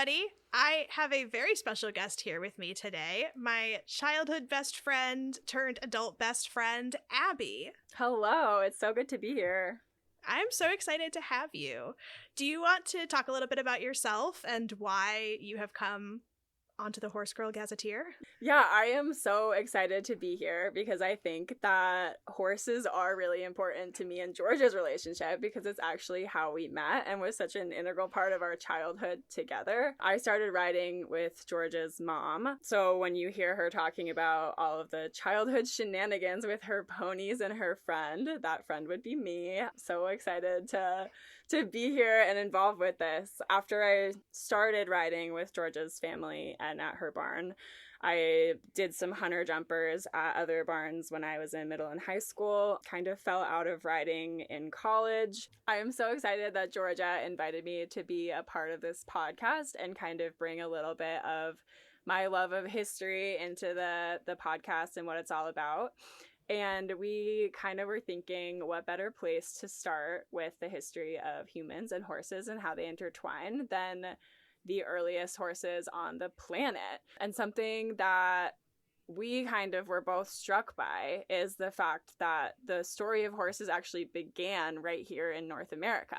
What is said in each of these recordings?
everybody. I have a very special guest here with me today, my childhood best friend turned adult best friend, Abby. Hello, it's so good to be here. I'm so excited to have you. Do you want to talk a little bit about yourself and why you have come onto the Horse Girl Gazetteer? Yeah, I am so excited to be here because I think that horses are really important to me and Georgia's relationship because it's actually how we met and was such an integral part of our childhood together. I started riding with Georgia's mom, so when you hear her talking about all of the childhood shenanigans with her ponies and her friend, that friend would be me. So excited to be here and involved with this. After I started riding with Georgia's family and at her barn, I did some hunter jumpers at other barns when I was in middle and high school, kind of fell out of riding in college. I am so excited that Georgia invited me to be a part of this podcast and kind of bring a little bit of my love of history into the podcast and what it's all about. And we kind of were thinking, what better place to start with the history of humans and horses and how they intertwine than the earliest horses on the planet. And something that we kind of were both struck by is the fact that the story of horses actually began right here in North America.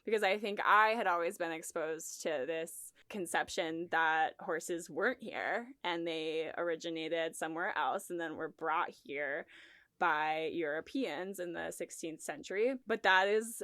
Because I think I had always been exposed to this conception that horses weren't here and they originated somewhere else and then were brought here by Europeans in the 16th century. But that is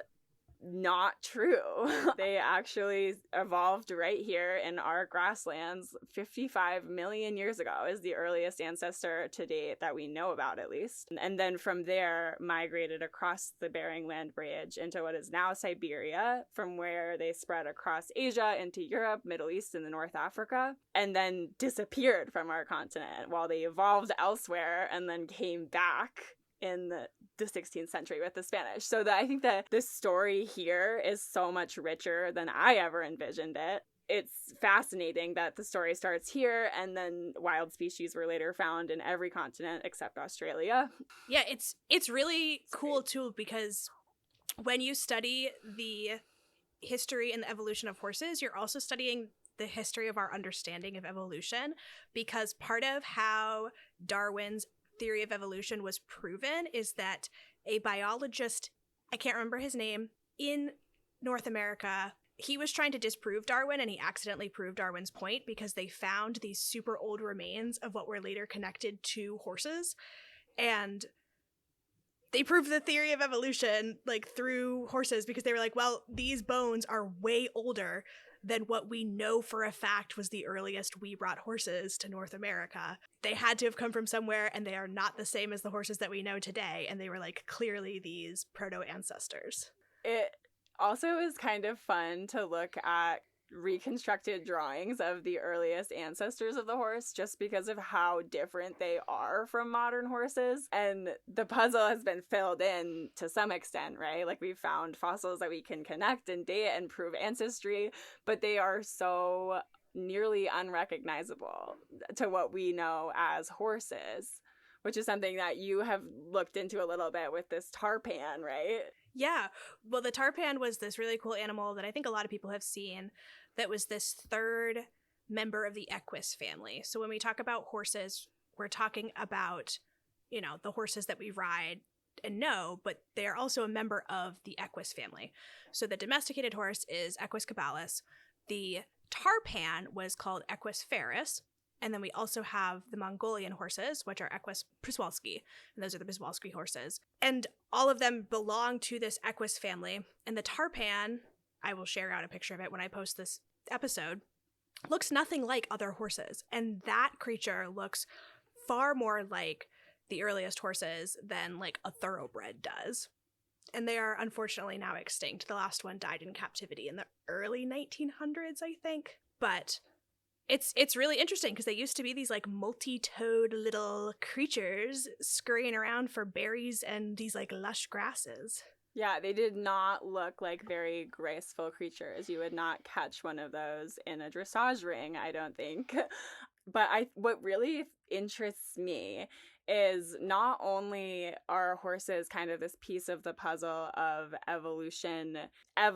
not true. They actually evolved right here in our grasslands 55 million years ago is the earliest ancestor to date that we know about, at least. And then from there migrated across the Bering Land Bridge into what is now Siberia, from where they spread across Asia into Europe, Middle East, and the North Africa, and then disappeared from our continent while they evolved elsewhere and then came back in the 16th century with the Spanish. So I think that this story here is so much richer than I ever envisioned it. It's fascinating that the story starts here and then wild species were later found in every continent except Australia. Yeah, it's really cool too, because when you study the history and the evolution of horses, you're also studying the history of our understanding of evolution, because part of how Darwin's theory of evolution was proven is that a biologist, I can't remember his name, in North America, he was trying to disprove Darwin and he accidentally proved Darwin's point because they found these super old remains of what were later connected to horses, and they proved the theory of evolution like through horses because they were like, well, these bones are way older than what we know for a fact was the earliest we brought horses to North America. They had to have come from somewhere, and they are not the same as the horses that we know today, and they were like clearly these proto-ancestors. It also is kind of fun to look at reconstructed drawings of the earliest ancestors of the horse just because of how different they are from modern horses, and the puzzle has been filled in to some extent, right? Like, we've found fossils that we can connect and date and prove ancestry, but they are so nearly unrecognizable to what we know as horses, which is something that you have looked into a little bit with this tarpan, right? Yeah, well, the tarpan was this really cool animal that I think a lot of people have seen that was this third member of the equus family. So when we talk about horses, we're talking about, you know, the horses that we ride and know, but they're also a member of the equus family. So the domesticated horse is Equus caballus. The tarpan was called Equus ferus. And then we also have the Mongolian horses, which are Equus przewalski, and those are the Przewalski horses. And all of them belong to this Equus family. And the tarpan, I will share out a picture of it when I post this episode, looks nothing like other horses. And that creature looks far more like the earliest horses than like a thoroughbred does. And they are unfortunately now extinct. The last one died in captivity in the early 1900s, I think. But it's really interesting because they used to be these like multi-toed little creatures scurrying around for berries and these like lush grasses. Yeah, they did not look like very graceful creatures. You would not catch one of those in a dressage ring, I don't think. But what really interests me is not only are horses kind of this piece of the puzzle of evolution,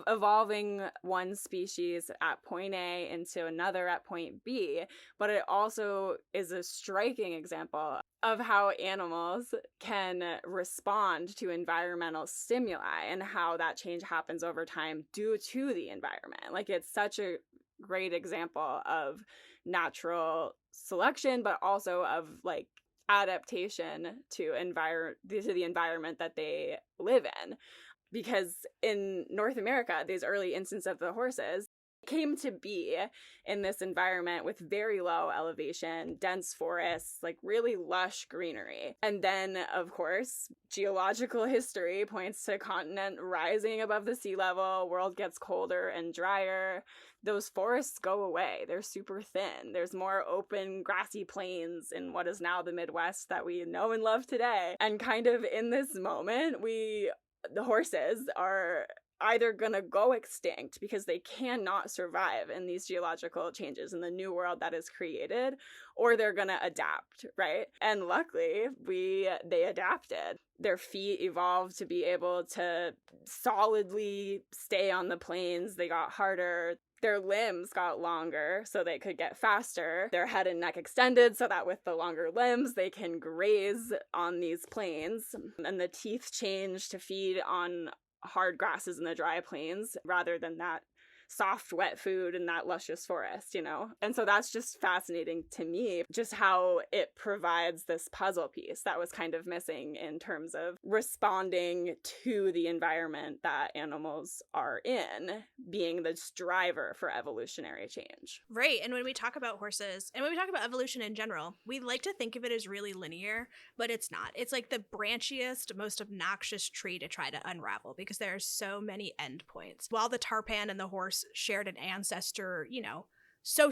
evolving one species at point A into another at point B, but it also is a striking example of how animals can respond to environmental stimuli and how that change happens over time due to the environment. Like, it's such a great example of natural selection, but also of like adaptation to the environment that they live in. Because in North America, these early instances of the horses came to be in this environment with very low elevation, dense forests, like really lush greenery. And then, of course, geological history points to continent rising above the sea level, world gets colder and drier. Those forests go away. They're super thin. There's more open, grassy plains in what is now the Midwest that we know and love today. And kind of in this moment, the horses are either going to go extinct because they cannot survive in these geological changes in the new world that is created, or they're going to adapt, right? And luckily, they adapted. Their feet evolved to be able to solidly stay on the plains. They got harder. Their limbs got longer so they could get faster. Their head and neck extended so that with the longer limbs, they can graze on these plains. And the teeth changed to feed on hard grasses in the dry plains rather than that soft, wet food in that luscious forest, you know? And so that's just fascinating to me, just how it provides this puzzle piece that was kind of missing in terms of responding to the environment that animals are in, being the driver for evolutionary change. Right. And when we talk about horses, and when we talk about evolution in general, we like to think of it as really linear, but it's not. It's like the branchiest, most obnoxious tree to try to unravel because there are so many endpoints. While the tarpan and the horse shared an ancestor, you know, so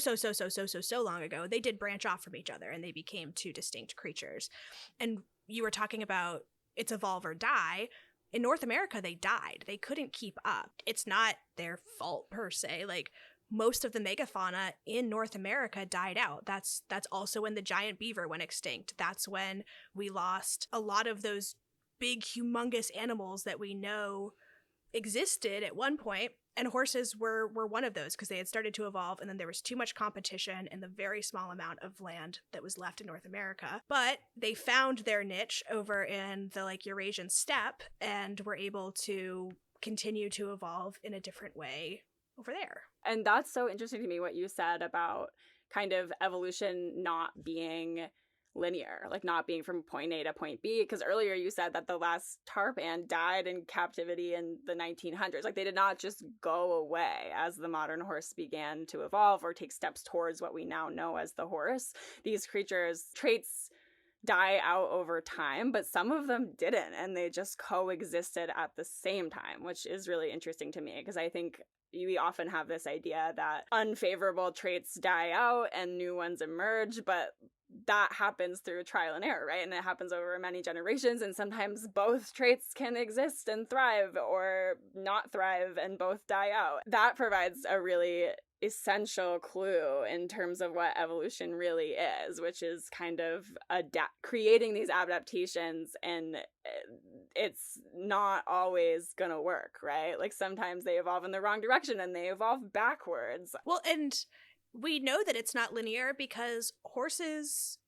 long ago, they did branch off from each other and they became two distinct creatures. And you were talking about it's evolve or die. In North America, they died. They couldn't keep up. It's not their fault per se. Like, most of the megafauna in North America died out. That's also when the giant beaver went extinct. That's when we lost a lot of those big, humongous animals that we know existed at one point. And horses were one of those because they had started to evolve, and then there was too much competition in the very small amount of land that was left in North America. But they found their niche over in the like Eurasian steppe and were able to continue to evolve in a different way over there. And that's so interesting to me what you said about kind of evolution not being linear, like not being from point A to point B, because earlier you said that the last tarpan died in captivity in the 1900s. Like, they did not just go away as the modern horse began to evolve or take steps towards what we now know as the horse. These creatures' traits die out over time, but some of them didn't, and they just coexisted at the same time, which is really interesting to me because I think we often have this idea that unfavorable traits die out and new ones emerge, but that happens through trial and error, right? And it happens over many generations, and sometimes both traits can exist and thrive or not thrive and both die out. That provides a really essential clue in terms of what evolution really is, which is kind of creating these adaptations, and it's not always gonna work, right? Like, sometimes they evolve in the wrong direction and they evolve backwards. Well, and we know that it's not linear because horses,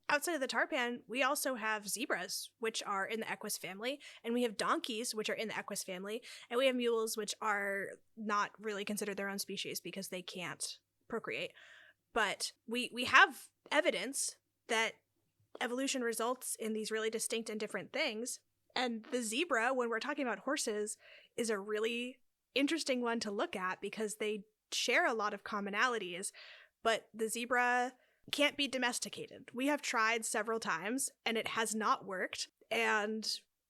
outside of the tarpan, we also have zebras, which are in the equus family, and we have donkeys, which are in the equus family, and we have mules, which are not really considered their own species because they can't procreate. But we have evidence that evolution results in these really distinct and different things, and the zebra, when we're talking about horses, is a really interesting one to look at because they share a lot of commonalities, but the zebra can't be domesticated. We have tried several times and it has not worked, and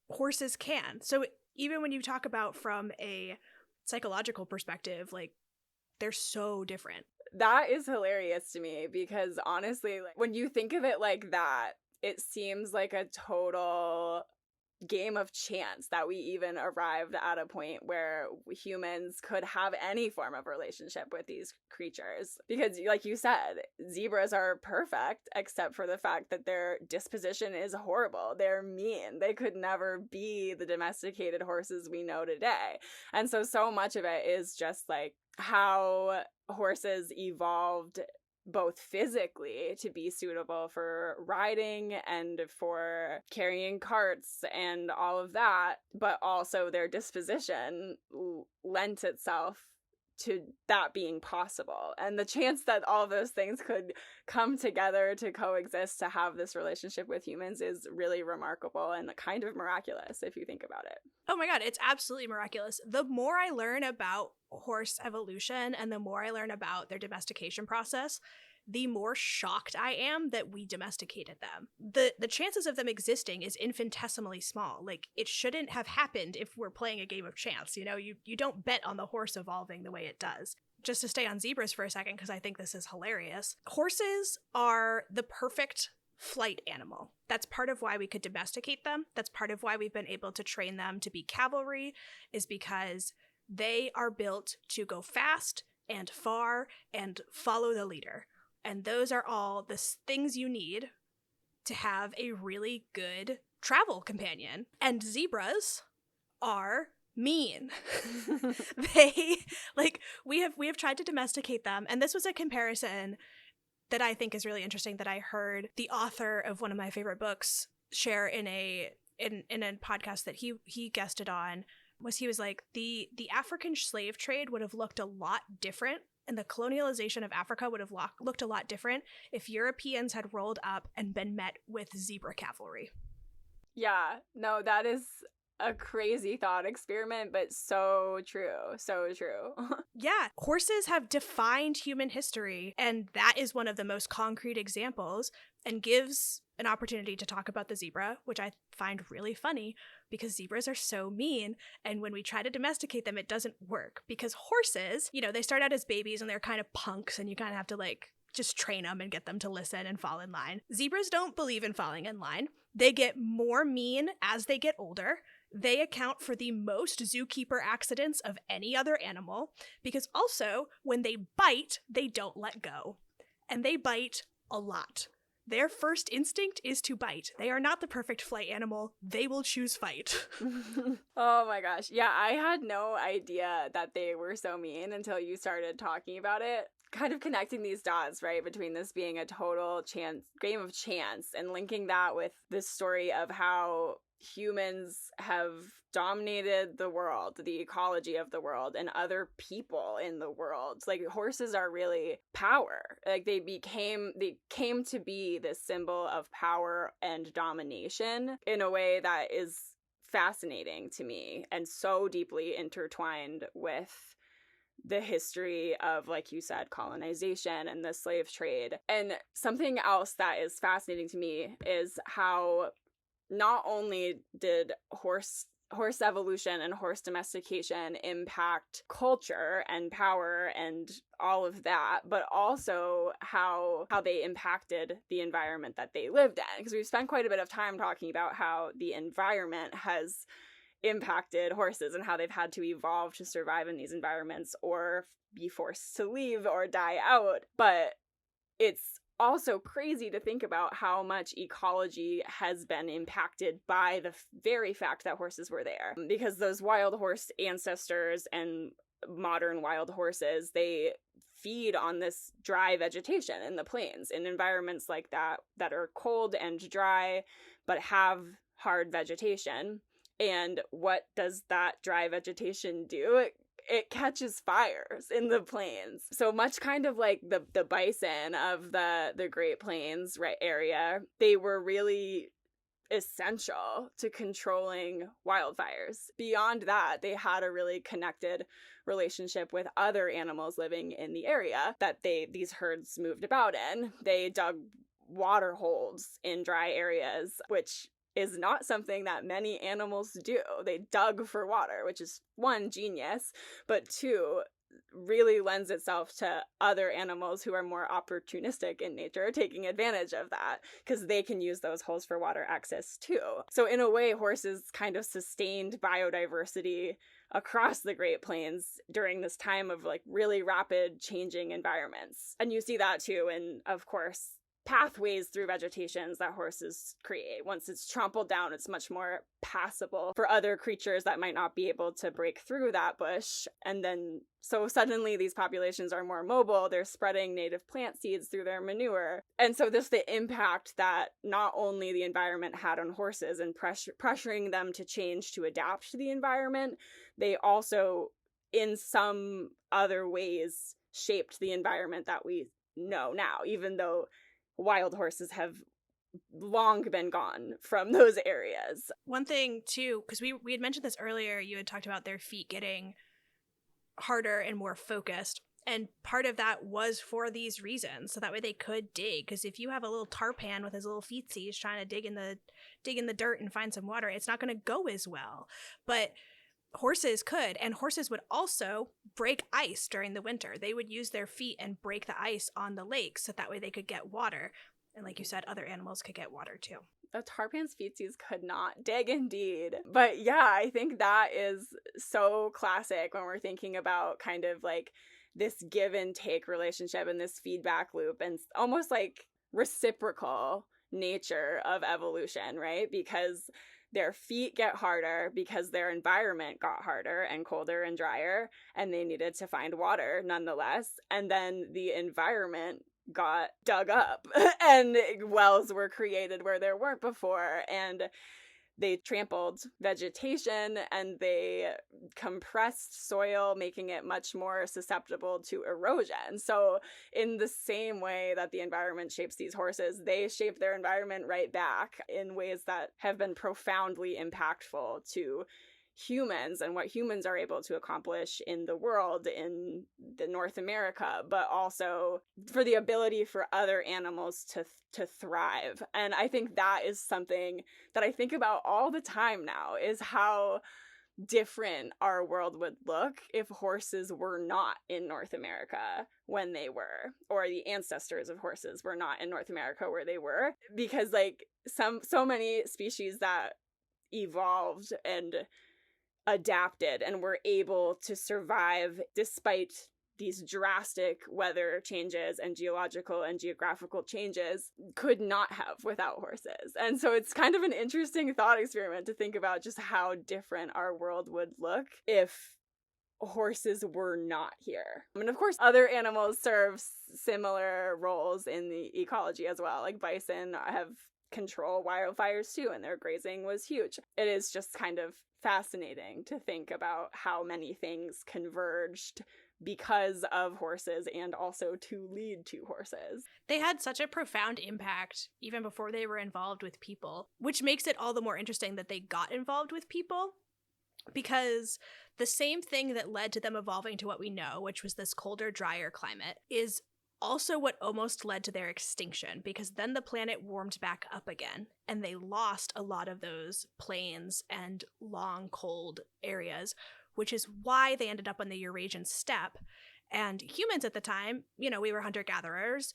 horses can. So even when you talk about from a psychological perspective, like, they're so different. That is hilarious to me because honestly, like, when you think of it like that, it seems like a total game of chance that we even arrived at a point where humans could have any form of relationship with these creatures. Because, like you said, zebras are perfect, except for the fact that their disposition is horrible. They're mean. They could never be the domesticated horses we know today. And so much of it is just like how horses evolved both physically to be suitable for riding and for carrying carts and all of that, but also their disposition lent itself to that being possible. And the chance that all of those things could come together to coexist to have this relationship with humans is really remarkable and kind of miraculous if you think about it. Oh my God, it's absolutely miraculous. The more I learn about horse evolution and the more I learn about their domestication process, the more shocked I am that we domesticated them. The chances of them existing is infinitesimally small. Like, it shouldn't have happened if we're playing a game of chance. You know, you don't bet on the horse evolving the way it does. Just to stay on zebras for a second, because I think this is hilarious. Horses are the perfect flight animal. That's part of why we could domesticate them. That's part of why we've been able to train them to be cavalry, is because they are built to go fast and far and follow the leader. And those are all the things you need to have a really good travel companion. And zebras are mean. We have tried to domesticate them. And this was a comparison that I think is really interesting that I heard the author of one of my favorite books share in a podcast that he guested on. He was like, the African slave trade would have looked a lot different, and the colonialization of Africa would have looked a lot different if Europeans had rolled up and been met with zebra cavalry. Yeah, no, that is a crazy thought experiment, but so true. So true. Yeah, horses have defined human history, and that is one of the most concrete examples, and gives an opportunity to talk about the zebra, which I find really funny because zebras are so mean, and when we try to domesticate them, it doesn't work because horses, you know, they start out as babies and they're kind of punks, and you kind of have to like just train them and get them to listen and fall in line. Zebras don't believe in falling in line. They get more mean as they get older. They account for the most zookeeper accidents of any other animal because also when they bite, they don't let go, and they bite a lot. Their first instinct is to bite. They are not the perfect flight animal. They will choose fight. Oh my gosh. Yeah, I had no idea that they were so mean until you started talking about it. Kind of connecting these dots, right, between this being a total game of chance and linking that with this story of how humans have dominated the world, the ecology of the world, and other people in the world. Like, horses are really power. Like, they came to be this symbol of power and domination in a way that is fascinating to me and so deeply intertwined with the history of, like you said, colonization and the slave trade. And something else that is fascinating to me is how not only did horse evolution and horse domestication impact culture and power and all of that, but also how they impacted the environment that they lived in. Because we've spent quite a bit of time talking about how the environment has impacted horses and how they've had to evolve to survive in these environments or be forced to leave or die out. But it's also crazy to think about how much ecology has been impacted by the very fact that horses were there. Because those wild horse ancestors and modern wild horses, they feed on this dry vegetation in the plains, in environments like that are cold and dry, but have hard vegetation. And what does that dry vegetation do? It catches fires in the plains. So much kind of like the bison of the Great Plains area, they were really essential to controlling wildfires. Beyond that, they had a really connected relationship with other animals living in the area that these herds moved about in. They dug water holes in dry areas, which is not something that many animals do. They dug for water, which is one, genius, but two, really lends itself to other animals who are more opportunistic in nature taking advantage of that, because they can use those holes for water access too. So in a way, horses kind of sustained biodiversity across the Great Plains during this time of like really rapid changing environments. And you see that too in, of course, pathways through vegetations that horses create. Once it's trampled down, it's much more passable for other creatures that might not be able to break through that bush. And then so suddenly these populations are more mobile. They're spreading native plant seeds through their manure. And so this the impact that not only the environment had on horses and pressuring them to change to adapt to the environment, they also in some other ways shaped the environment that we know now, even though wild horses have long been gone from those areas. One thing too, because we had mentioned this earlier, you had talked about their feet getting harder and more focused, and part of that was for these reasons, so that way they could dig. Because if you have a little tarpan with his little feetsies trying to dig in the dirt and find some water, it's not going to go as well. But horses could, and horses would also break ice during the winter. They would use their feet and break the ice on the lake, so that way they could get water. And like you said, other animals could get water too. The tarpan's feetsies could not dig, indeed. But yeah, I think that is so classic when we're thinking about kind of like this give and take relationship and this feedback loop and almost like reciprocal nature of evolution, right? Because their feet get harder because their environment got harder and colder and drier, and they needed to find water nonetheless. And then the environment got dug up and wells were created where there weren't before, and they trampled vegetation and they compressed soil, making it much more susceptible to erosion. So in the same way that the environment shapes these horses, they shape their environment right back in ways that have been profoundly impactful to humans and what humans are able to accomplish in the world, in the North America, but also for the ability for other animals to thrive. And I think that is something that I think about all the time now, is how different our world would look if horses were not in North America when they were, or the ancestors of horses were not in North America where they were. Because like so many species that evolved and adapted and were able to survive despite these drastic weather changes and geological and geographical changes could not have without horses. And so it's kind of an interesting thought experiment to think about just how different our world would look if horses were not here. And of course, other animals serve similar roles in the ecology as well. Like bison have control wildfires too, and their grazing was huge. It is just kind of fascinating to think about how many things converged because of horses and also to lead to horses. They had such a profound impact even before they were involved with people, which makes it all the more interesting that they got involved with people, because the same thing that led to them evolving to what we know, which was this colder, drier climate, is also what almost led to their extinction, because then the planet warmed back up again and they lost a lot of those plains and long, cold areas, which is why they ended up on the Eurasian steppe. And humans at the time, we were hunter-gatherers.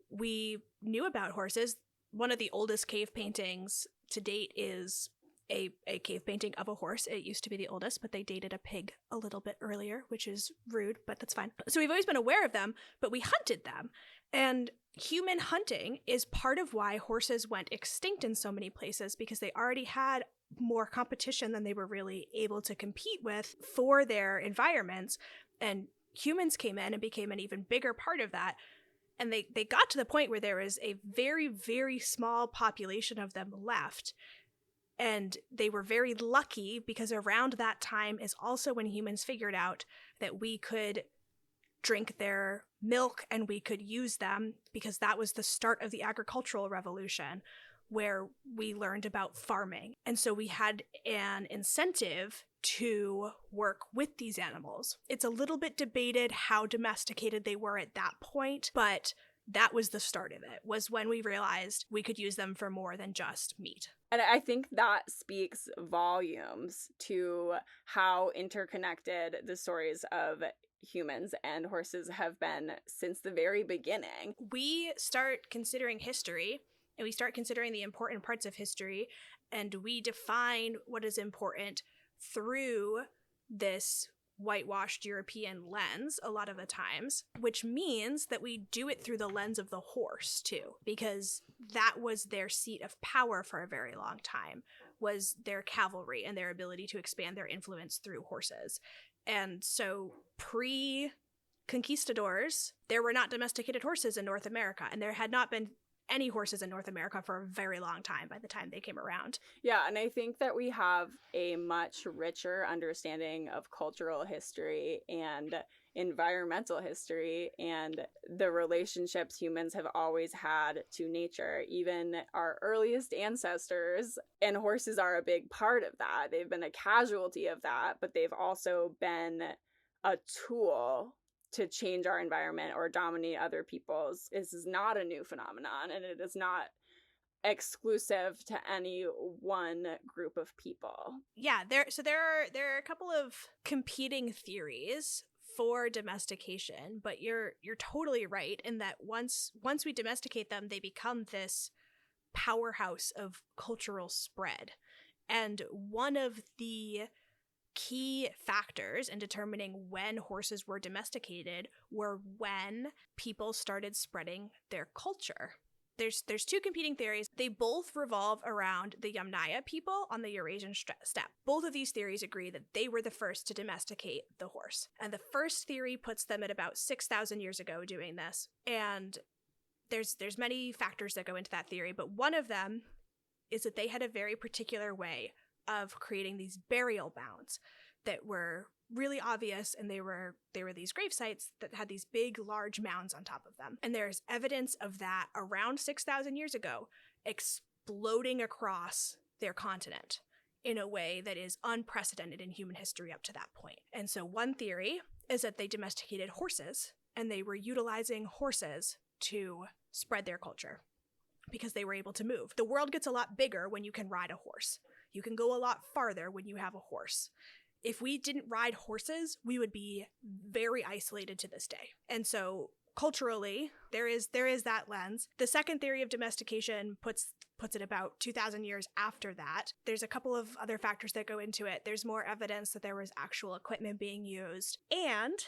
We knew about horses. One of the oldest cave paintings to date is a cave painting of a horse. It used to be the oldest, but they dated a pig a little bit earlier, which is rude, but that's fine. So we've always been aware of them, but we hunted them. And human hunting is part of why horses went extinct in so many places, because they already had more competition than they were really able to compete with for their environments. And humans came in and became an even bigger part of that. And they got to the point where there was a very, very small population of them left. And they were very lucky, because around that time is also when humans figured out that we could drink their milk and we could use them, because that was the start of the agricultural revolution, where we learned about farming. And so we had an incentive to work with these animals. It's a little bit debated how domesticated they were at that point, but that was the start of it, was when we realized we could use them for more than just meat. And I think that speaks volumes to how interconnected the stories of humans and horses have been since the very beginning. We start considering history, and we start considering the important parts of history, and we define what is important through this whitewashed European lens a lot of the times, which means that we do it through the lens of the horse too, because that was their seat of power for a very long time, was their cavalry and their ability to expand their influence through horses. And so pre-conquistadors, there were not domesticated horses in North America, and there had not been any horses in North America for a very long time by the time they came around. Yeah, and I think that we have a much richer understanding of cultural history and environmental history and the relationships humans have always had to nature. Even our earliest ancestors, and horses are a big part of that. They've been a casualty of that, but they've also been a tool to change our environment or dominate other people's. This is not a new phenomenon, and it is not exclusive to any one group of people. Yeah, there are a couple of competing theories for domestication, but you're totally right in that once we domesticate them, they become this powerhouse of cultural spread. And one of the key factors in determining when horses were domesticated were when people started spreading their culture. There's two competing theories. They both revolve around the Yamnaya people on the Eurasian steppe. Both of these theories agree that they were the first to domesticate the horse. And the first theory puts them at about 6,000 years ago doing this. And there's many factors that go into that theory, but one of them is that they had a very particular way of creating these burial mounds that were really obvious, and they were these grave sites that had these big, large mounds on top of them. And there's evidence of that around 6,000 years ago exploding across their continent in a way that is unprecedented in human history up to that point. And so one theory is that they domesticated horses, and they were utilizing horses to spread their culture because they were able to move. The world gets a lot bigger when you can ride a horse. You can go a lot farther when you have a horse. If we didn't ride horses, we would be very isolated to this day. And so culturally, there is that lens. The second theory of domestication puts it about 2,000 years after that. There's a couple of other factors that go into it. There's more evidence that there was actual equipment being used, and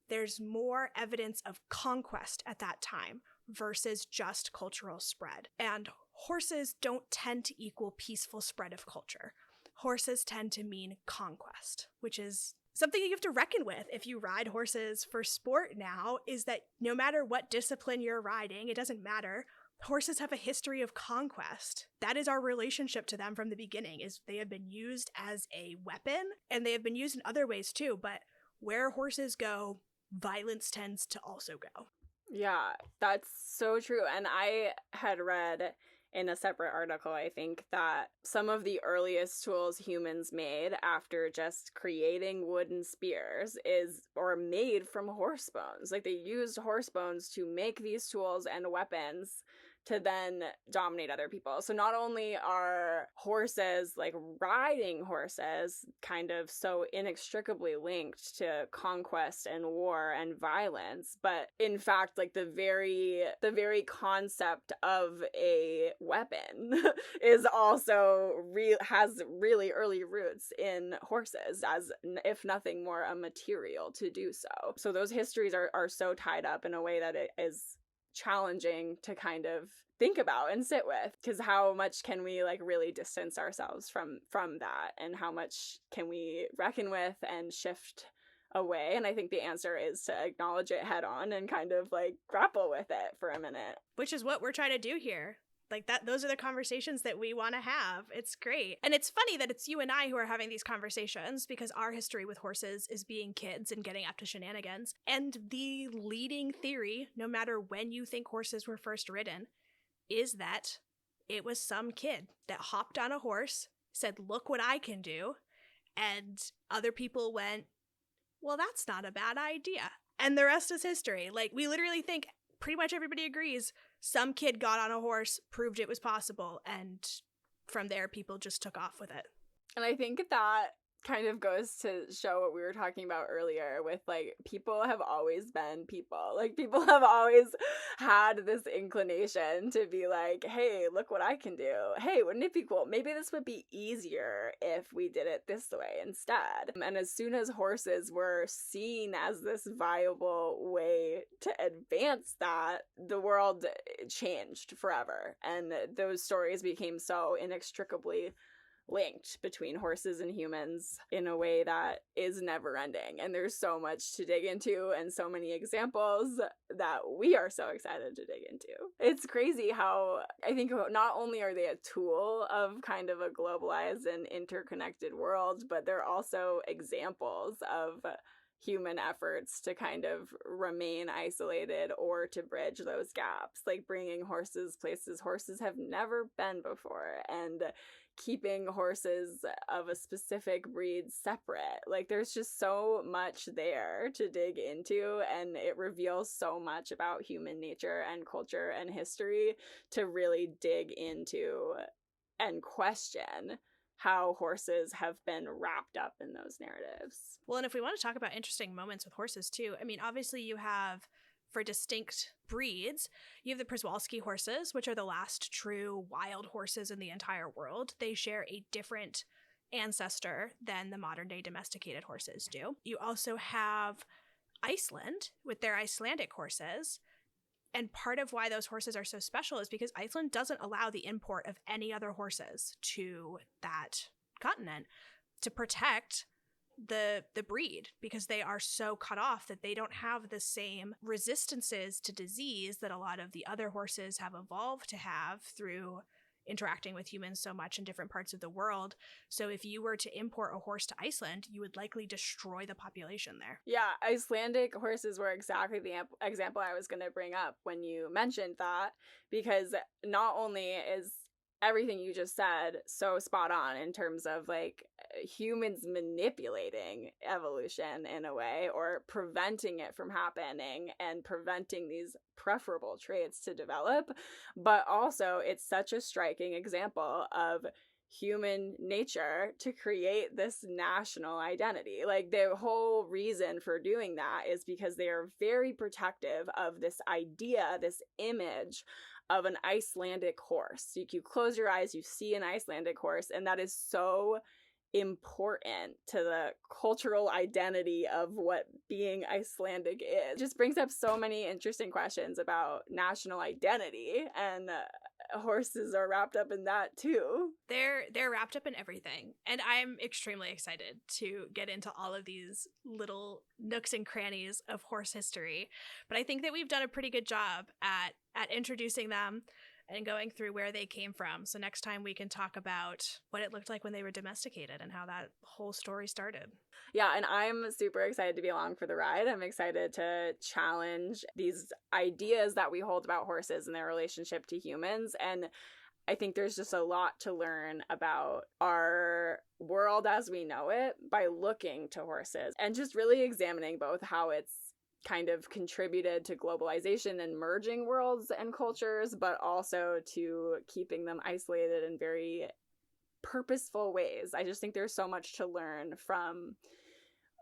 there's more evidence of conquest at that time versus just cultural spread. And horses don't tend to equal peaceful spread of culture. Horses tend to mean conquest, which is something you have to reckon with if you ride horses for sport now, is that no matter what discipline you're riding, it doesn't matter. Horses have a history of conquest. That is our relationship to them from the beginning, is they have been used as a weapon, and they have been used in other ways too, but where horses go, violence tends to also go. Yeah, that's so true. And I had read in a separate article, I think, that some of the earliest tools humans made after just creating wooden spears or made from horse bones. Like, they used horse bones to make these tools and weapons to then dominate other people. So not only are horses, like riding horses, kind of so inextricably linked to conquest and war and violence, but in fact, like the very concept of a weapon is also has really early roots in horses, as if nothing more, a material to do so. So those histories are so tied up in a way that it is challenging to kind of think about and sit with, because how much can we like really distance ourselves from that, and how much can we reckon with and shift away? And I think the answer is to acknowledge it head on and kind of like grapple with it for a minute, which is what we're trying to do here. Like, that, those are the conversations that we want to have. It's great. And it's funny that it's you and I who are having these conversations, because our history with horses is being kids and getting up to shenanigans. And the leading theory, no matter when you think horses were first ridden, is that it was some kid that hopped on a horse, said, "Look what I can do." And other people went, "Well, that's not a bad idea." And the rest is history. Like, we literally think pretty much everybody agrees some kid got on a horse, proved it was possible, and from there people just took off with it. And I think that kind of goes to show what we were talking about earlier with, like, people have always been people. Like, people have always had this inclination to be like, hey, look what I can do. Hey, wouldn't it be cool? Maybe this would be easier if we did it this way instead. And as soon as horses were seen as this viable way to advance that, the world changed forever. And those stories became so inextricably linked between horses and humans in a way that is never ending. And there's so much to dig into and so many examples that we are so excited to dig into. It's crazy how I think not only are they a tool of kind of a globalized and interconnected world, but they're also examples of human efforts to kind of remain isolated or to bridge those gaps, like bringing horses places horses have never been before, and keeping horses of a specific breed separate. Like, there's just so much there to dig into, and it reveals so much about human nature and culture and history to really dig into and question how horses have been wrapped up in those narratives. Well, and if we want to talk about interesting moments with horses too, I mean, obviously you have, for distinct breeds, you have the Przewalski horses, which are the last true wild horses in the entire world. They share a different ancestor than the modern day domesticated horses do. You also have Iceland with their Icelandic horses. And part of why those horses are so special is because Iceland doesn't allow the import of any other horses to that continent to protect the breed, because they are so cut off that they don't have the same resistances to disease that a lot of the other horses have evolved to have through interacting with humans so much in different parts of the world. So if you were to import a horse to Iceland, you would likely destroy the population there. Yeah, Icelandic horses were exactly the example I was going to bring up when you mentioned that, because not only is everything you just said so spot on in terms of like humans manipulating evolution in a way, or preventing it from happening and preventing these preferable traits to develop, but also it's such a striking example of human nature to create this national identity. Like, the whole reason for doing that is because they are very protective of this idea, this image of an Icelandic horse. You close your eyes, you see an Icelandic horse, and that is so important to the cultural identity of what being Icelandic is. It just brings up so many interesting questions about national identity, and horses are wrapped up in that too. They're wrapped up in everything, and I'm extremely excited to get into all of these little nooks and crannies of horse history. But I think that we've done a pretty good job at introducing them and going through where they came from. So next time we can talk about what it looked like when they were domesticated and how that whole story started. Yeah, and I'm super excited to be along for the ride. I'm excited to challenge these ideas that we hold about horses and their relationship to humans. And I think there's just a lot to learn about our world as we know it by looking to horses and just really examining both how it's kind of contributed to globalization and merging worlds and cultures, but also to keeping them isolated in very purposeful ways. I just think there's so much to learn from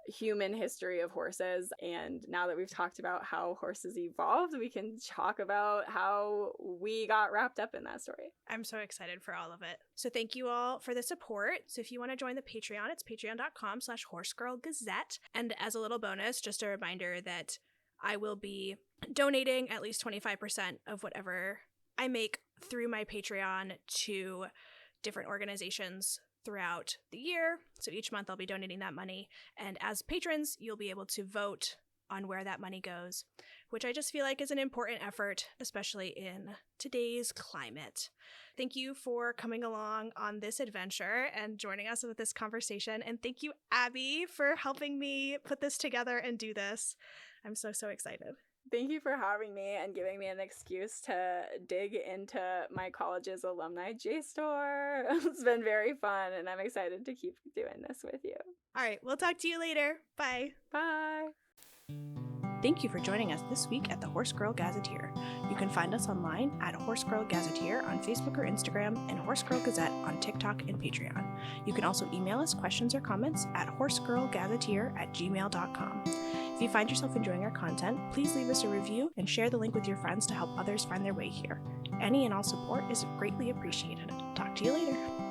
human history of horses. And now that we've talked about how horses evolved, we can talk about how we got wrapped up in that story. I'm so excited for all of it. So thank you all for the support. So if you want to join the Patreon, it's patreon.com/horsegirlgazette. And as a little bonus, just a reminder that I will be donating at least 25% of whatever I make through my Patreon to different organizations throughout the year. So each month I'll be donating that money. And as patrons, you'll be able to vote on where that money goes, which I just feel like is an important effort, especially in today's climate. Thank you for coming along on this adventure and joining us with this conversation. And thank you, Abby, for helping me put this together and do this. I'm so excited. Thank you for having me and giving me an excuse to dig into my college's alumni JSTOR. It's been very fun, and I'm excited to keep doing this with you. All right, we'll talk to you later. Bye. Bye. Thank you for joining us this week at the Horse Girl Gazetteer. You can find us online at Horse Girl Gazetteer on Facebook or Instagram and Horse Girl Gazette on TikTok and Patreon. You can also email us questions or comments at horsegirlgazetteer@gmail.com. If you find yourself enjoying our content, please leave us a review and share the link with your friends to help others find their way here. Any and all support is greatly appreciated. Talk to you later.